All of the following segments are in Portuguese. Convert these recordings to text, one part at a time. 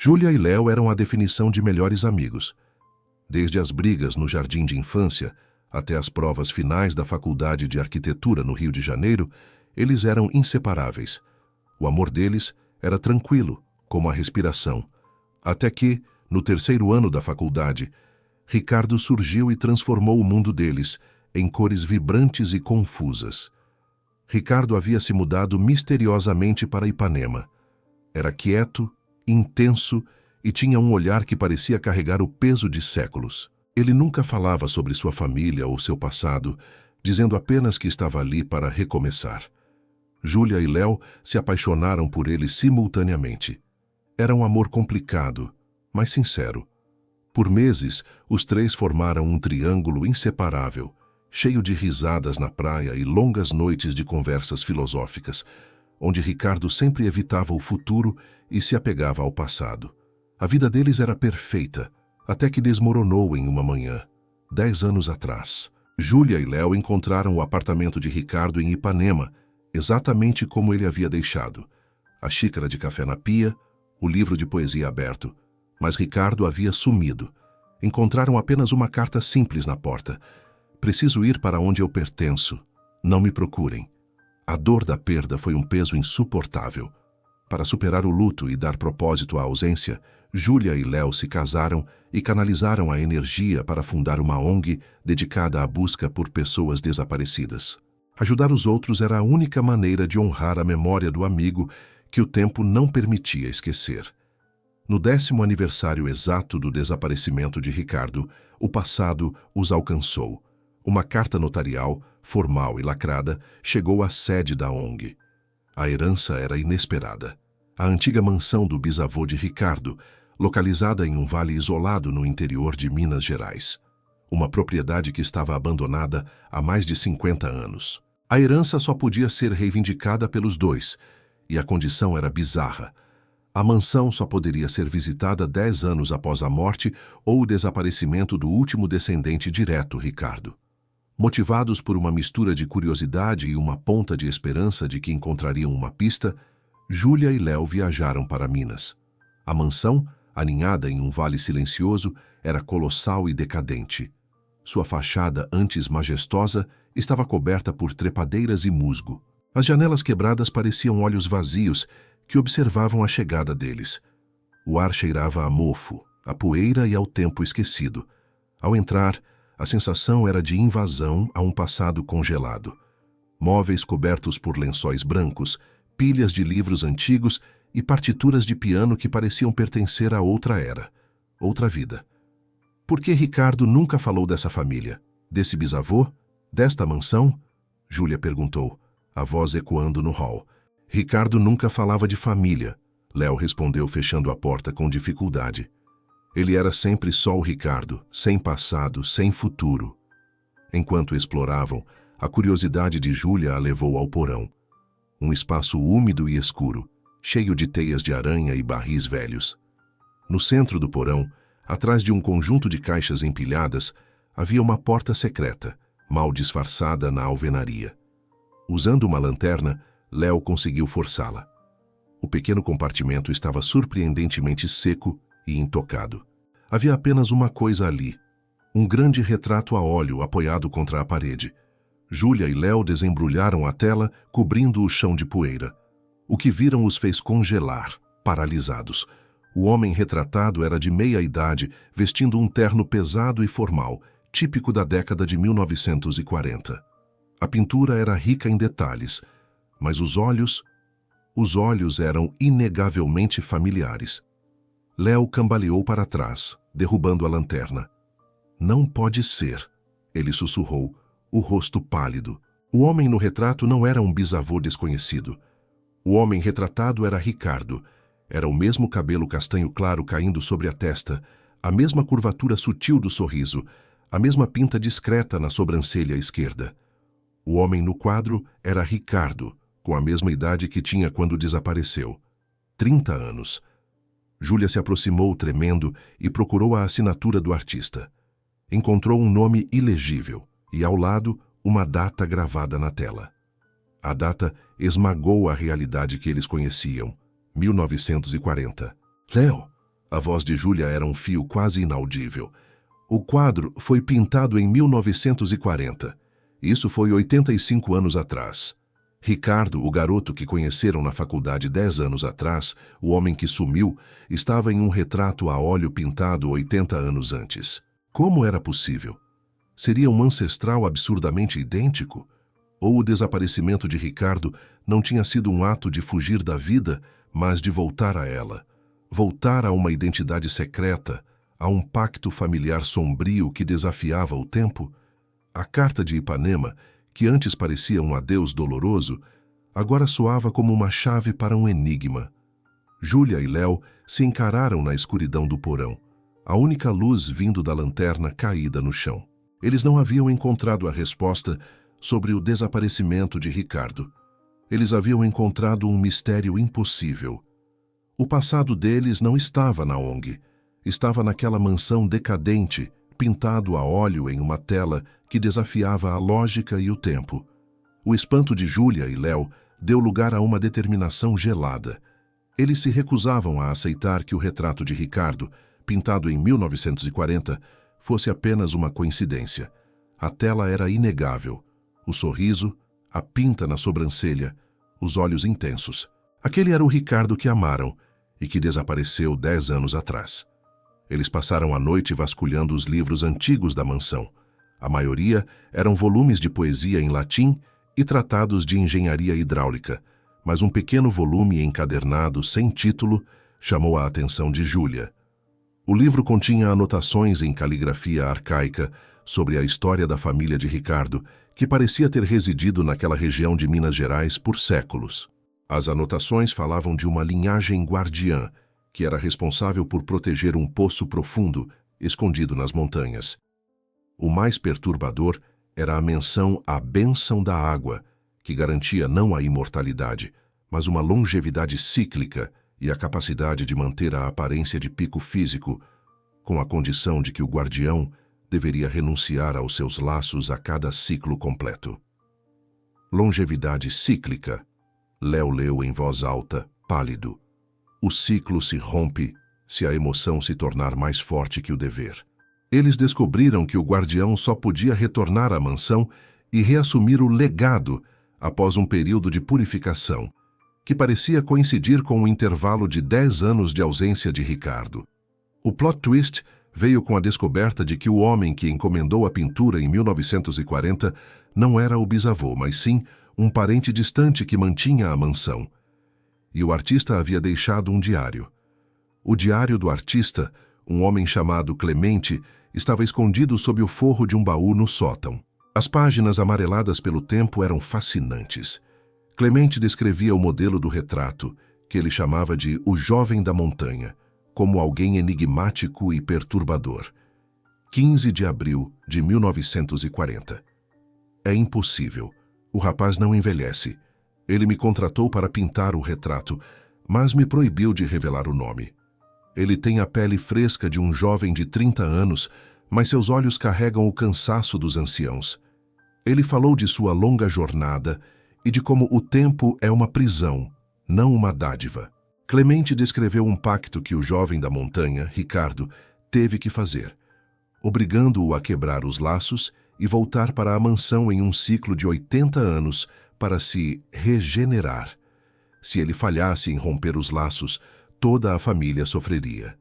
Júlia e Léo eram a definição de melhores amigos. Desde as brigas no jardim de infância até as provas finais da Faculdade de Arquitetura no Rio de Janeiro, eles eram inseparáveis. O amor deles era tranquilo, como a respiração. Até que, no terceiro ano da faculdade, Ricardo surgiu e transformou o mundo deles em cores vibrantes e confusas. Ricardo havia se mudado misteriosamente para Ipanema. Era quieto, intenso e tinha um olhar que parecia carregar o peso de séculos. Ele nunca falava sobre sua família ou seu passado, dizendo apenas que estava ali para recomeçar. Júlia e Léo se apaixonaram por ele simultaneamente. Era um amor complicado, mas sincero. Por meses, os três formaram um triângulo inseparável, cheio de risadas na praia e longas noites de conversas filosóficas, onde Ricardo sempre evitava o futuro e se apegava ao passado. A vida deles era perfeita, até que desmoronou em uma manhã, 10 anos atrás. Júlia e Léo encontraram o apartamento de Ricardo em Ipanema, exatamente como ele havia deixado. A xícara de café na pia, o livro de poesia aberto. Mas Ricardo havia sumido. Encontraram apenas uma carta simples na porta. Preciso ir para onde eu pertenço. Não me procurem. A dor da perda foi um peso insuportável. Para superar o luto e dar propósito à ausência, Júlia e Léo se casaram e canalizaram a energia para fundar uma ONG dedicada à busca por pessoas desaparecidas. Ajudar os outros era a única maneira de honrar a memória do amigo que o tempo não permitia esquecer. No 10º aniversário exato do desaparecimento de Ricardo, o passado os alcançou. Uma carta notarial, formal e lacrada, chegou à sede da ONG. A herança era inesperada. A antiga mansão do bisavô de Ricardo, localizada em um vale isolado no interior de Minas Gerais. Uma propriedade que estava abandonada há mais de 50 anos. A herança só podia ser reivindicada pelos dois, e a condição era bizarra. A mansão só poderia ser visitada 10 anos após a morte ou o desaparecimento do último descendente direto, Ricardo. Motivados por uma mistura de curiosidade e uma ponta de esperança de que encontrariam uma pista, Júlia e Léo viajaram para Minas. A mansão, aninhada em um vale silencioso, era colossal e decadente. Sua fachada, antes majestosa, estava coberta por trepadeiras e musgo. As janelas quebradas pareciam olhos vazios que observavam a chegada deles. O ar cheirava a mofo, a poeira e ao tempo esquecido. Ao entrar, a sensação era de invasão a um passado congelado. Móveis cobertos por lençóis brancos, pilhas de livros antigos e partituras de piano que pareciam pertencer a outra era, outra vida. Por que Ricardo nunca falou dessa família? Desse bisavô? Desta mansão? Júlia perguntou, a voz ecoando no hall. Ricardo nunca falava de família, Léo respondeu fechando a porta com dificuldade. Ele era sempre só o Ricardo, sem passado, sem futuro. Enquanto exploravam, a curiosidade de Júlia a levou ao porão. Um espaço úmido e escuro, cheio de teias de aranha e barris velhos. No centro do porão, atrás de um conjunto de caixas empilhadas, havia uma porta secreta, mal disfarçada na alvenaria. Usando uma lanterna, Léo conseguiu forçá-la. O pequeno compartimento estava surpreendentemente seco e intocado. Havia apenas uma coisa ali, um grande retrato a óleo apoiado contra a parede. Júlia e Léo desembrulharam a tela, cobrindo o chão de poeira. O que viram os fez congelar, paralisados. O homem retratado era de meia-idade, vestindo um terno pesado e formal, típico da década de 1940. A pintura era rica em detalhes, mas os olhos eram inegavelmente familiares. Léo cambaleou para trás, derrubando a lanterna. Não pode ser, ele sussurrou, o rosto pálido. O homem no retrato não era um bisavô desconhecido. O homem retratado era Ricardo. Era o mesmo cabelo castanho claro caindo sobre a testa, a mesma curvatura sutil do sorriso, a mesma pinta discreta na sobrancelha esquerda. O homem no quadro era Ricardo, com a mesma idade que tinha quando desapareceu. 30 anos. Júlia se aproximou tremendo e procurou a assinatura do artista. Encontrou um nome ilegível e, ao lado, uma data gravada na tela. A data esmagou a realidade que eles conheciam, 1940. Léo, A voz de Júlia era um fio quase inaudível. O quadro foi pintado em 1940. Isso foi 85 anos atrás. Ricardo, o garoto que conheceram na faculdade 10 anos atrás, o homem que sumiu, estava em um retrato a óleo pintado 80 anos antes. Como era possível? Seria um ancestral absurdamente idêntico? Ou o desaparecimento de Ricardo não tinha sido um ato de fugir da vida, mas de voltar a ela? Voltar a uma identidade secreta, a um pacto familiar sombrio que desafiava o tempo? A carta de Ipanema, que antes parecia um adeus doloroso, agora soava como uma chave para um enigma. Júlia e Léo se encararam na escuridão do porão, a única luz vindo da lanterna caída no chão. Eles não haviam encontrado a resposta sobre o desaparecimento de Ricardo. Eles haviam encontrado um mistério impossível. O passado deles não estava na ONG, estava naquela mansão decadente, pintado a óleo em uma tela que desafiava a lógica e o tempo. O espanto de Júlia e Léo deu lugar a uma determinação gelada. Eles se recusavam a aceitar que o retrato de Ricardo, pintado em 1940, fosse apenas uma coincidência. A tela era inegável. O sorriso, a pinta na sobrancelha, os olhos intensos. Aquele era o Ricardo que amaram e que desapareceu 10 anos atrás. Eles passaram a noite vasculhando os livros antigos da mansão. A maioria eram volumes de poesia em latim e tratados de engenharia hidráulica, mas um pequeno volume encadernado, sem título, chamou a atenção de Júlia. O livro continha anotações em caligrafia arcaica sobre a história da família de Ricardo, que parecia ter residido naquela região de Minas Gerais por séculos. As anotações falavam de uma linhagem guardiã, que era responsável por proteger um poço profundo, escondido nas montanhas. O mais perturbador era a menção à bênção da água, que garantia não a imortalidade, mas uma longevidade cíclica e a capacidade de manter a aparência de pico físico, com a condição de que o guardião deveria renunciar aos seus laços a cada ciclo completo. Longevidade cíclica. Léo leu em voz alta, pálido. O ciclo se rompe se a emoção se tornar mais forte que o dever. Eles descobriram que o guardião só podia retornar à mansão e reassumir o legado após um período de purificação, que parecia coincidir com o intervalo de 10 anos de ausência de Ricardo. O plot twist veio com a descoberta de que o homem que encomendou a pintura em 1940 não era o bisavô, mas sim um parente distante que mantinha a mansão. E o artista havia deixado um diário. O diário do artista, um homem chamado Clemente, estava escondido sob o forro de um baú no sótão. As páginas amareladas pelo tempo eram fascinantes. Clemente descrevia o modelo do retrato, que ele chamava de o jovem da montanha, como alguém enigmático e perturbador. 15 de abril de 1940. É impossível. O rapaz não envelhece. Ele me contratou para pintar o retrato, mas me proibiu de revelar o nome. Ele tem a pele fresca de um jovem de 30 anos, mas seus olhos carregam o cansaço dos anciãos. Ele falou de sua longa jornada e de como o tempo é uma prisão, não uma dádiva. Clemente descreveu um pacto que o jovem da montanha, Ricardo, teve que fazer, obrigando-o a quebrar os laços e voltar para a mansão em um ciclo de 80 anos para se regenerar. Se ele falhasse em romper os laços, toda a família sofreria.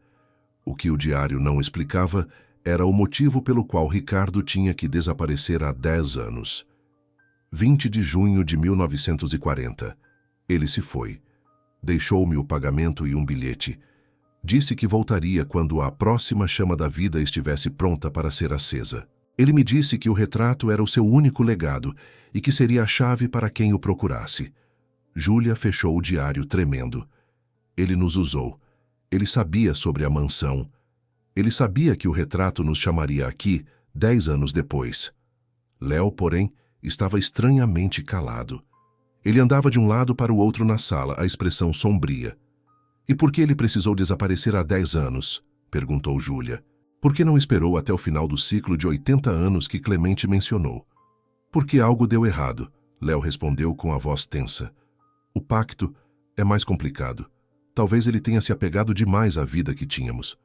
O que o diário não explicava era o motivo pelo qual Ricardo tinha que desaparecer há 10 anos. 20 de junho de 1940. Ele se foi. Deixou-me o pagamento e um bilhete. Disse que voltaria quando a próxima chama da vida estivesse pronta para ser acesa. Ele me disse que o retrato era o seu único legado e que seria a chave para quem o procurasse. Júlia fechou o diário tremendo. Ele nos usou. Ele sabia sobre a mansão. Ele sabia que o retrato nos chamaria aqui 10 anos depois. Léo, porém, estava estranhamente calado. Ele andava de um lado para o outro na sala, a expressão sombria. E por que ele precisou desaparecer há 10 anos? Perguntou Júlia. Por que não esperou até o final do ciclo de 80 anos que Clemente mencionou? Porque algo deu errado, Léo respondeu com a voz tensa. O pacto é mais complicado. Talvez ele tenha se apegado demais à vida que tínhamos.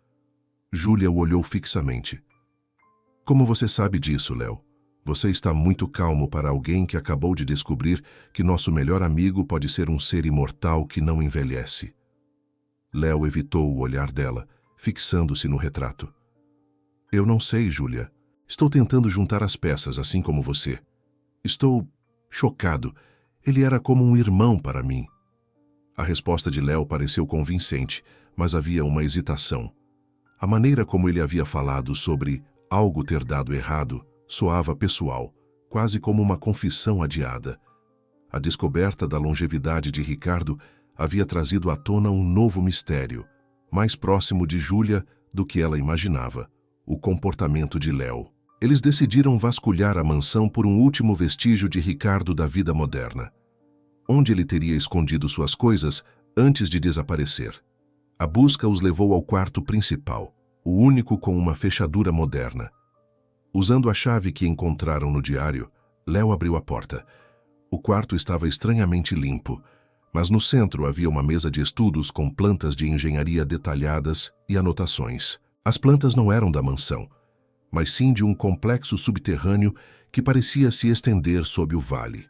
Júlia o olhou fixamente. Como você sabe disso, Léo? Você está muito calmo para alguém que acabou de descobrir que nosso melhor amigo pode ser um ser imortal que não envelhece. Léo evitou o olhar dela, fixando-se no retrato. Eu não sei, Júlia. Estou tentando juntar as peças, assim como você. Estou chocado. Ele era como um irmão para mim. A resposta de Léo pareceu convincente, mas havia uma hesitação. A maneira como ele havia falado sobre algo ter dado errado soava pessoal, quase como uma confissão adiada. A descoberta da longevidade de Ricardo havia trazido à tona um novo mistério, mais próximo de Júlia do que ela imaginava, o comportamento de Léo. Eles decidiram vasculhar a mansão por um último vestígio de Ricardo da vida moderna. Onde ele teria escondido suas coisas antes de desaparecer? A busca os levou ao quarto principal, o único com uma fechadura moderna. Usando a chave que encontraram no diário, Léo abriu a porta. O quarto estava estranhamente limpo, mas no centro havia uma mesa de estudos com plantas de engenharia detalhadas e anotações. As plantas não eram da mansão, mas sim de um complexo subterrâneo que parecia se estender sob o vale.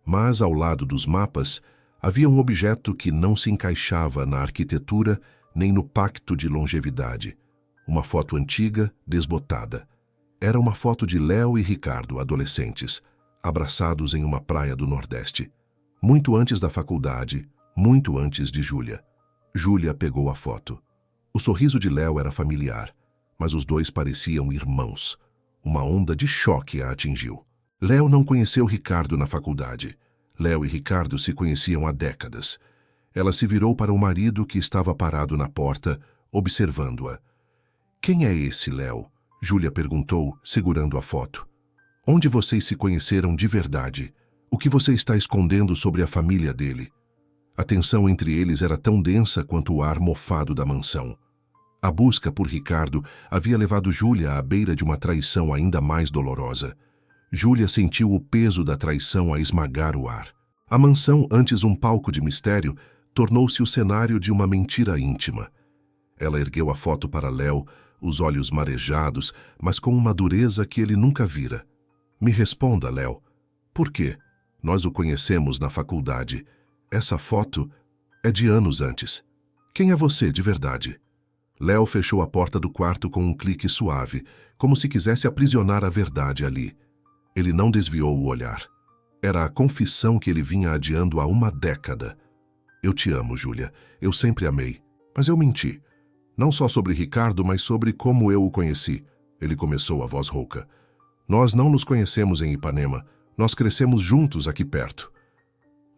Mas, ao lado dos mapas, havia um objeto que não se encaixava na arquitetura nem no pacto de longevidade. Uma foto antiga, desbotada. Era uma foto de Léo e Ricardo, adolescentes, abraçados em uma praia do Nordeste. Muito antes da faculdade, muito antes de Júlia. Júlia pegou a foto. O sorriso de Léo era familiar, mas os dois pareciam irmãos. Uma onda de choque a atingiu. Léo não conheceu Ricardo na faculdade. Léo e Ricardo se conheciam há décadas. Ela se virou para o marido que estava parado na porta, observando-a. Quem é esse, Léo? Júlia perguntou, segurando a foto. Onde vocês se conheceram de verdade? O que você está escondendo sobre a família dele? A tensão entre eles era tão densa quanto o ar mofado da mansão. A busca por Ricardo havia levado Júlia à beira de uma traição ainda mais dolorosa. Júlia sentiu o peso da traição a esmagar o ar. A mansão, antes um palco de mistério, tornou-se o cenário de uma mentira íntima. Ela ergueu a foto para Léo, os olhos marejados, mas com uma dureza que ele nunca vira. Me responda, Léo. Por quê? Nós o conhecemos na faculdade. Essa foto é de anos antes. Quem é você, de verdade? Léo fechou a porta do quarto com um clique suave, como se quisesse aprisionar a verdade ali. Ele não desviou o olhar. Era a confissão que ele vinha adiando há uma década. Eu te amo, Júlia. Eu sempre amei. Mas eu menti. Não só sobre Ricardo, mas sobre como eu o conheci. Ele começou a voz rouca. Nós não nos conhecemos em Ipanema. Nós crescemos juntos aqui perto.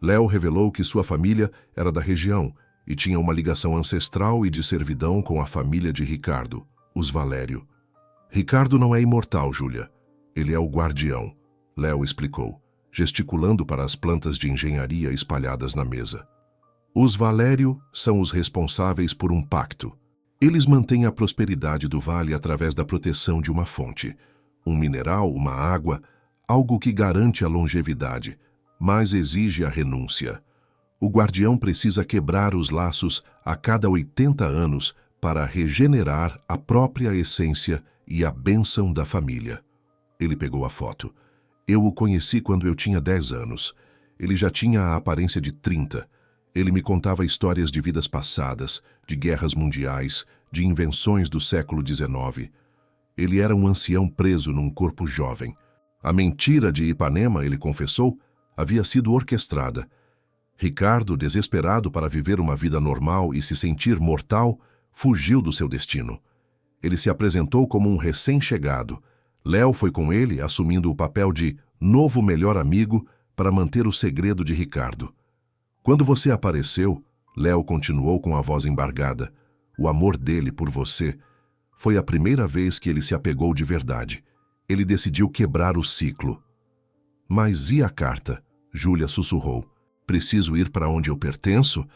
Léo revelou que sua família era da região e tinha uma ligação ancestral e de servidão com a família de Ricardo, os Valério. Ricardo não é imortal, Júlia. Ele é o guardião, Léo explicou, gesticulando para as plantas de engenharia espalhadas na mesa. Os Valério são os responsáveis por um pacto. Eles mantêm a prosperidade do vale através da proteção de uma fonte, um mineral, uma água, algo que garante a longevidade, mas exige a renúncia. O guardião precisa quebrar os laços a cada 80 anos para regenerar a própria essência e a bênção da família. Ele pegou a foto. Eu o conheci quando eu tinha 10 anos. Ele já tinha a aparência de 30. Ele me contava histórias de vidas passadas, de guerras mundiais, de invenções do século XIX. Ele era um ancião preso num corpo jovem. A mentira de Ipanema, ele confessou, havia sido orquestrada. Ricardo, desesperado para viver uma vida normal e se sentir mortal, fugiu do seu destino. Ele se apresentou como um recém-chegado. Léo foi com ele, assumindo o papel de novo melhor amigo para manter o segredo de Ricardo. Quando você apareceu, Léo continuou com a voz embargada, o amor dele por você foi a primeira vez que ele se apegou de verdade. Ele decidiu quebrar o ciclo. Mas e a carta? Júlia sussurrou. Preciso ir para onde eu pertenço?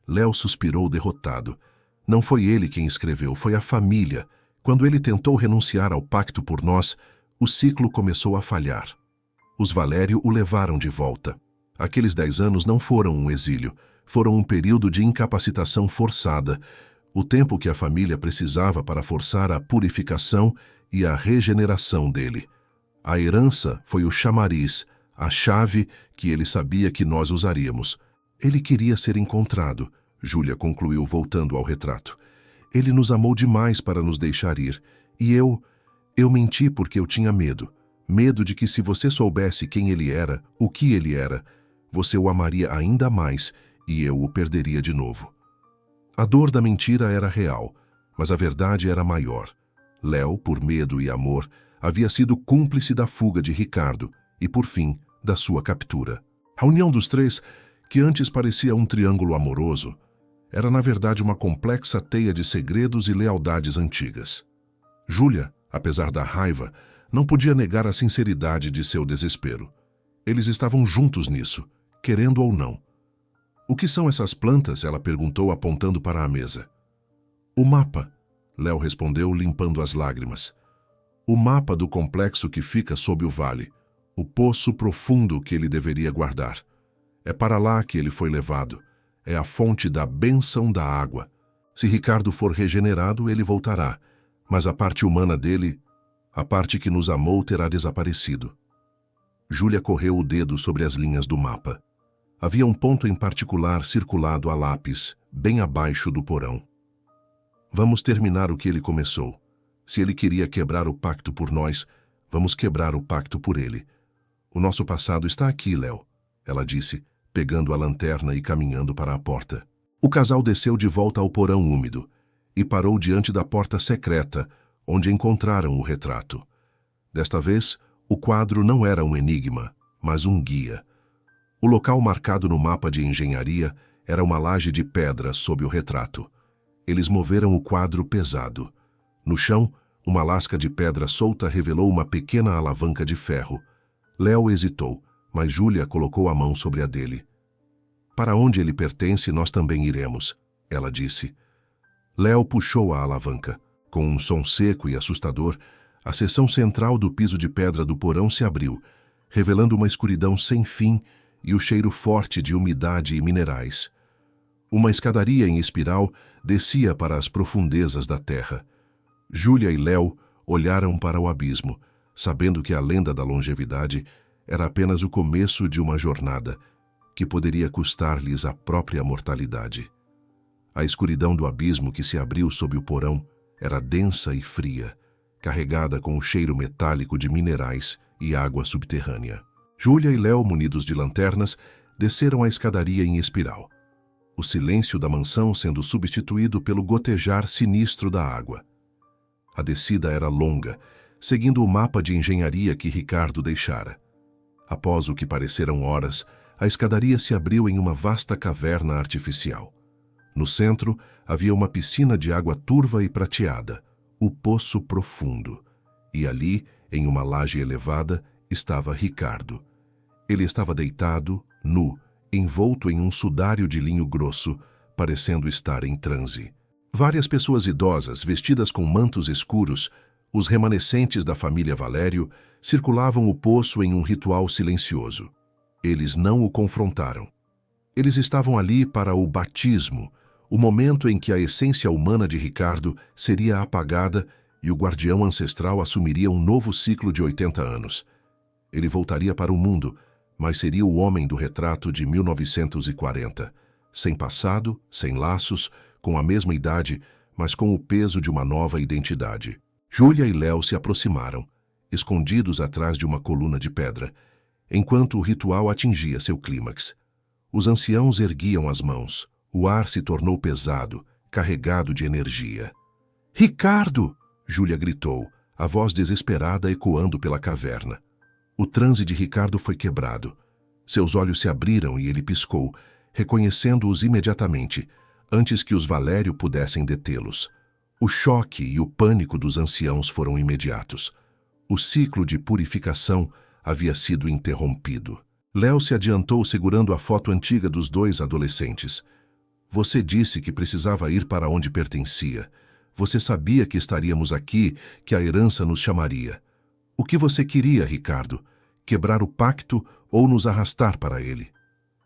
Léo suspirou derrotado. Não foi ele quem escreveu, foi a família. Quando ele tentou renunciar ao pacto por nós, o ciclo começou a falhar. Os Valério o levaram de volta. Aqueles 10 anos não foram um exílio, foram um período de incapacitação forçada, o tempo que a família precisava para forçar a purificação e a regeneração dele. A herança foi o chamariz, a chave que ele sabia que nós usaríamos. Ele queria ser encontrado, Júlia concluiu voltando ao retrato. Ele nos amou demais para nos deixar ir, e eu menti porque eu tinha medo. Medo de que se você soubesse quem ele era, o que ele era, você o amaria ainda mais e eu o perderia de novo. A dor da mentira era real, mas a verdade era maior. Léo, por medo e amor, havia sido cúmplice da fuga de Ricardo e, por fim, da sua captura. A união dos três, que antes parecia um triângulo amoroso, era na verdade uma complexa teia de segredos e lealdades antigas. Júlia, apesar da raiva, não podia negar a sinceridade de seu desespero. Eles estavam juntos nisso, querendo ou não. O que são essas plantas? Ela perguntou, apontando para a mesa. O mapa, Léo respondeu, limpando as lágrimas. O mapa do complexo que fica sob o vale, o poço profundo que ele deveria guardar. É para lá que ele foi levado. É a fonte da bênção da água. Se Ricardo for regenerado, ele voltará, mas a parte humana dele, a parte que nos amou, terá desaparecido. Júlia correu o dedo sobre as linhas do mapa. Havia um ponto em particular circulado a lápis, bem abaixo do porão. Vamos terminar o que ele começou. Se ele queria quebrar o pacto por nós, vamos quebrar o pacto por ele. O nosso passado está aqui, Léo, ela disse, pegando a lanterna e caminhando para a porta. O casal desceu de volta ao porão úmido e parou diante da porta secreta, onde encontraram o retrato. Desta vez, o quadro não era um enigma, mas um guia. O local marcado no mapa de engenharia era uma laje de pedra sob o retrato. Eles moveram o quadro pesado. No chão, uma lasca de pedra solta revelou uma pequena alavanca de ferro. Léo hesitou, mas Júlia colocou a mão sobre a dele. Para onde ele pertence, nós também iremos, ela disse. Léo puxou a alavanca. Com um som seco e assustador, a seção central do piso de pedra do porão se abriu, revelando uma escuridão sem fim e o cheiro forte de umidade e minerais. Uma escadaria em espiral descia para as profundezas da terra. Júlia e Léo olharam para o abismo, sabendo que a lenda da longevidade era apenas o começo de uma jornada que poderia custar-lhes a própria mortalidade. A escuridão do abismo que se abriu sob o porão era densa e fria, carregada com o cheiro metálico de minerais e água subterrânea. Júlia e Léo, munidos de lanternas, desceram a escadaria em espiral. O silêncio da mansão sendo substituído pelo gotejar sinistro da água. A descida era longa, seguindo o mapa de engenharia que Ricardo deixara. Após o que pareceram horas, a escadaria se abriu em uma vasta caverna artificial. No centro, havia uma piscina de água turva e prateada, o Poço Profundo. E ali, em uma laje elevada, estava Ricardo. Ele estava deitado, nu, envolto em um sudário de linho grosso, parecendo estar em transe. Várias pessoas idosas, vestidas com mantos escuros, os remanescentes da família Valério, circulavam o poço em um ritual silencioso. Eles não o confrontaram. Eles estavam ali para o batismo, o momento em que a essência humana de Ricardo seria apagada e o guardião ancestral assumiria um novo ciclo de 80 anos. Ele voltaria para o mundo, mas seria o homem do retrato de 1940, sem passado, sem laços, com a mesma idade, mas com o peso de uma nova identidade. Júlia e Léo se aproximaram, escondidos atrás de uma coluna de pedra, enquanto o ritual atingia seu clímax. Os anciãos erguiam as mãos. O ar se tornou pesado, carregado de energia. «Ricardo!» Júlia gritou, a voz desesperada ecoando pela caverna. O transe de Ricardo foi quebrado. Seus olhos se abriram e ele piscou, reconhecendo-os imediatamente, antes que os Valério pudessem detê-los. O choque e o pânico dos anciãos foram imediatos. O ciclo de purificação havia sido interrompido. Léo se adiantou segurando a foto antiga dos dois adolescentes. Você disse que precisava ir para onde pertencia. Você sabia que estaríamos aqui, que a herança nos chamaria. O que você queria, Ricardo? Quebrar o pacto ou nos arrastar para ele?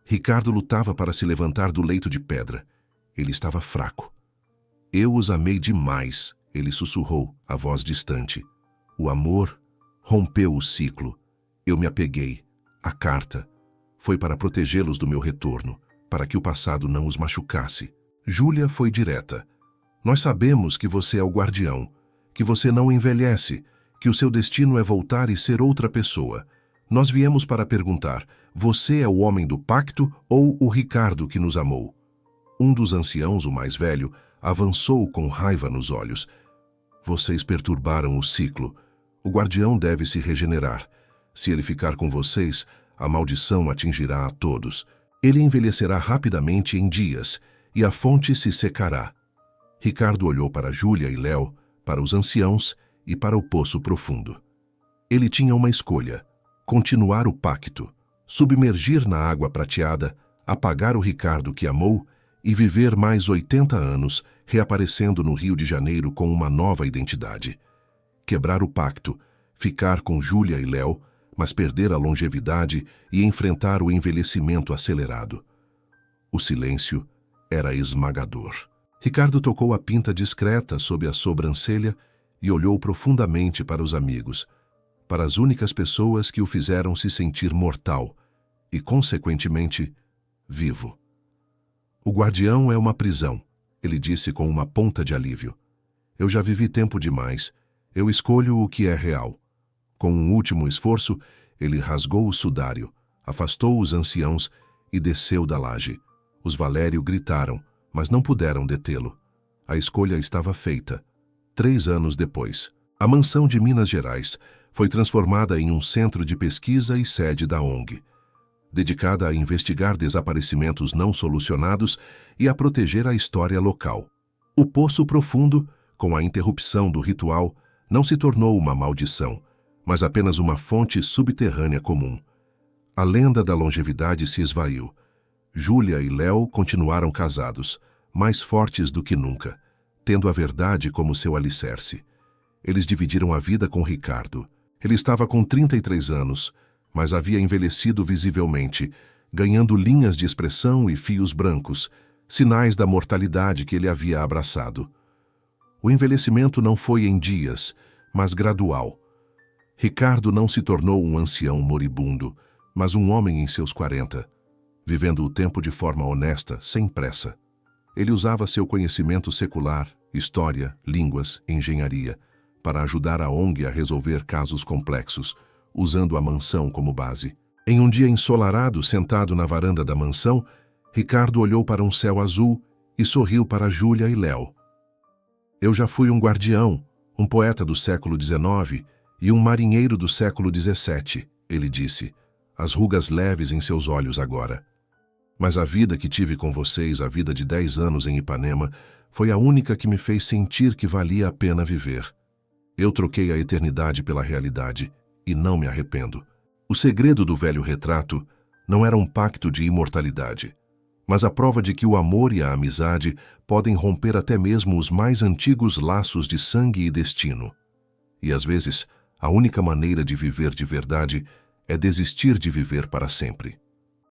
Ricardo lutava para se levantar do leito de pedra. Ele estava fraco. Eu os amei demais, ele sussurrou, a voz distante. O amor rompeu o ciclo. Eu me apeguei. A carta foi para protegê-los do meu retorno, para que o passado não os machucasse. Júlia foi direta. Nós sabemos que você é o guardião, que você não envelhece, que o seu destino é voltar e ser outra pessoa. Nós viemos para perguntar, você é o homem do pacto ou o Ricardo que nos amou? Um dos anciãos, o mais velho, avançou com raiva nos olhos. Vocês perturbaram o ciclo. O guardião deve se regenerar. Se ele ficar com vocês, a maldição atingirá a todos. Ele envelhecerá rapidamente em dias, e a fonte se secará. Ricardo olhou para Júlia e Léo, para os anciãos e para o poço profundo. Ele tinha uma escolha: continuar o pacto, submergir na água prateada, apagar o Ricardo que amou e viver mais 80 anos reaparecendo no Rio de Janeiro com uma nova identidade. Quebrar o pacto, ficar com Júlia e Léo, mas perder a longevidade e enfrentar o envelhecimento acelerado. O silêncio era esmagador. Ricardo tocou a pinta discreta sob a sobrancelha e olhou profundamente para os amigos, para as únicas pessoas que o fizeram se sentir mortal e, consequentemente, vivo. O guardião é uma prisão, ele disse com uma ponta de alívio. Eu já vivi tempo demais. Eu escolho o que é real. Com um último esforço, ele rasgou o sudário, afastou os anciãos e desceu da laje. Os Valério gritaram, mas não puderam detê-lo. A escolha estava feita. 3 anos depois, a mansão de Minas Gerais foi transformada em um centro de pesquisa e sede da ONG, dedicada a investigar desaparecimentos não solucionados e a proteger a história local. O Poço Profundo, com a interrupção do ritual, não se tornou uma maldição, mas apenas uma fonte subterrânea comum. A lenda da longevidade se esvaiu. Júlia e Léo continuaram casados, mais fortes do que nunca, tendo a verdade como seu alicerce. Eles dividiram a vida com Ricardo. Ele estava com 33 anos, mas havia envelhecido visivelmente, ganhando linhas de expressão e fios brancos, sinais da mortalidade que ele havia abraçado. O envelhecimento não foi em dias, mas gradual. Ricardo não se tornou um ancião moribundo, mas um homem em seus 40, vivendo o tempo de forma honesta, sem pressa. Ele usava seu conhecimento secular, história, línguas, engenharia, para ajudar a ONG a resolver casos complexos, usando a mansão como base. Em um dia ensolarado, sentado na varanda da mansão, Ricardo olhou para um céu azul e sorriu para Júlia e Léo. Eu já fui um guardião, um poeta do século XIX e um marinheiro do século XVII, ele disse, as rugas leves em seus olhos agora. Mas a vida que tive com vocês, a vida de 10 anos em Ipanema, foi a única que me fez sentir que valia a pena viver. Eu troquei a eternidade pela realidade e não me arrependo. O segredo do velho retrato não era um pacto de imortalidade, mas a prova de que o amor e a amizade podem romper até mesmo os mais antigos laços de sangue e destino. E às vezes, a única maneira de viver de verdade é desistir de viver para sempre.